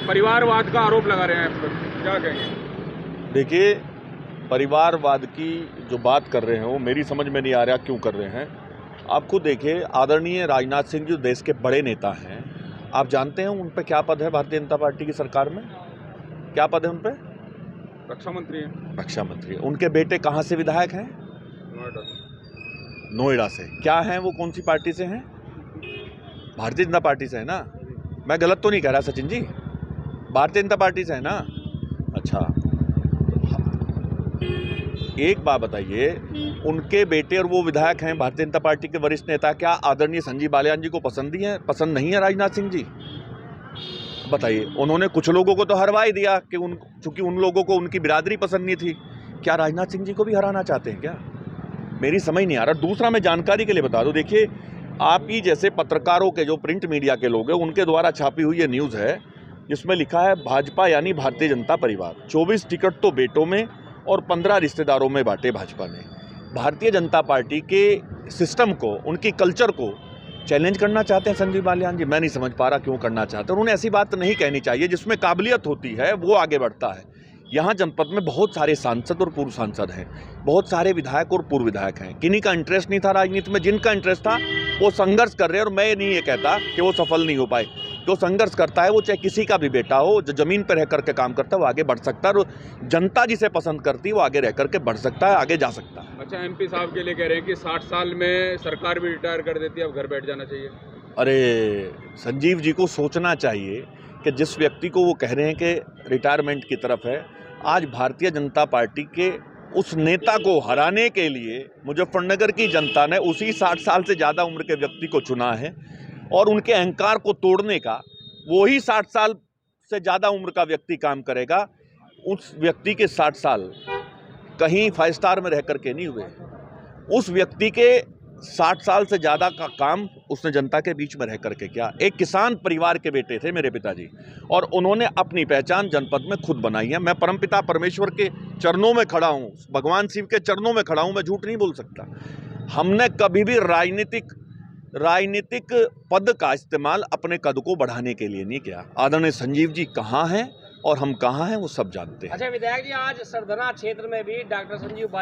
परिवारवाद का आरोप लगा रहे हैं आप पर, क्या कहेंगे? देखिए, परिवारवाद की जो बात कर रहे हैं वो मेरी समझ में नहीं आ रहा क्यों कर रहे हैं। आप खुद देखिए, आदरणीय राजनाथ सिंह जो देश के बड़े नेता हैं, आप जानते हैं उन पे क्या पद है भारतीय जनता पार्टी की सरकार में? क्या पद है उन पे? रक्षा मंत्री हैं। रक्षा मंत्री। उनके बेटे कहाँ से विधायक हैं? नोएडा। नोएडा से। क्या हैं वो, कौन सी पार्टी से हैं? भारतीय जनता पार्टी से है ना? मैं गलत तो नहीं कह रहा सचिन जी? भारतीय जनता पार्टी से है ना? अच्छा, एक बात बताइए, उनके बेटे और वो विधायक हैं, भारतीय जनता पार्टी के वरिष्ठ नेता, क्या आदरणीय संजीव बालियान जी को पसंद नहीं है राजनाथ सिंह जी? बताइए, उन्होंने कुछ लोगों को तो हरवा ही दिया कि चूंकि उन लोगों को उनकी बिरादरी पसंद नहीं थी। क्या राजनाथ सिंह जी को भी हराना चाहते हैं क्या? मेरी समझ नहीं आ रहा। दूसरा, मैं जानकारी के लिए बता दूं, देखिए, आप ही जैसे पत्रकारों के, जो प्रिंट मीडिया के लोग हैं, उनके द्वारा छापी हुई ये न्यूज़ है जिसमें लिखा है भाजपा यानी भारतीय जनता परिवार, 24 टिकट तो बेटों में और 15 रिश्तेदारों में बांटे भाजपा ने। भारतीय जनता पार्टी के सिस्टम को, उनकी कल्चर को चैलेंज करना चाहते हैं संजीव बालियान जी। मैं नहीं समझ पा रहा क्यों करना चाहते हैं। उन्हें ऐसी बात नहीं कहनी चाहिए, जिसमें काबिलियत होती है वो आगे बढ़ता है। यहाँ जनपद में बहुत सारे सांसद और पूर्व सांसद हैं, बहुत सारे विधायक और पूर्व विधायक हैं। किन्हीं का इंटरेस्ट नहीं था राजनीति में, जिनका इंटरेस्ट था वो संघर्ष कर रहे हैं। और मैं नहीं ये कहता कि वो सफल नहीं हो पाए। जो संघर्ष करता है वो चाहे किसी का भी बेटा हो, जो जमीन पर रह करके काम करता है वो आगे बढ़ सकता है, और जनता जिसे पसंद करती है वो आगे रह करके बढ़ सकता है, आगे जा सकता है। अच्छा, एमपी साहब के लिए कह रहे हैं कि 60 साल में सरकार भी रिटायर कर देती है, अब घर बैठ जाना चाहिए। अरे, संजीव जी को सोचना चाहिए कि जिस व्यक्ति को वो कह रहे हैं कि रिटायरमेंट की तरफ है, आज भारतीय जनता पार्टी के उस नेता को हराने के लिए मुजफ्फरनगर की जनता ने उसी 60 साल से ज़्यादा उम्र के व्यक्ति को चुना है, और उनके अहंकार को तोड़ने का वही 60 साल से ज़्यादा उम्र का व्यक्ति काम करेगा। उस व्यक्ति के 60 साल कहीं 5 स्टार में रह करके नहीं हुए। उस व्यक्ति के 60 साल से ज़्यादा का काम उसने जनता के बीच में रह करके किया। एक किसान परिवार के बेटे थे मेरे पिताजी, और उन्होंने अपनी पहचान जनपद में खुद बनाई है। मैं परमपिता परमेश्वर के चरणों में खड़ा हूँ, भगवान शिव के चरणों में खड़ा हूँ, मैं झूठ नहीं बोल सकता। हमने कभी भी राजनीतिक पद का इस्तेमाल अपने कद को बढ़ाने के लिए नहीं किया। आदरणीय संजीव जी कहाँ हैं और हम कहाँ हैं वो सब जानते हैं। अच्छा विधायक जी, आज सरधना क्षेत्र में भी डॉक्टर संजीव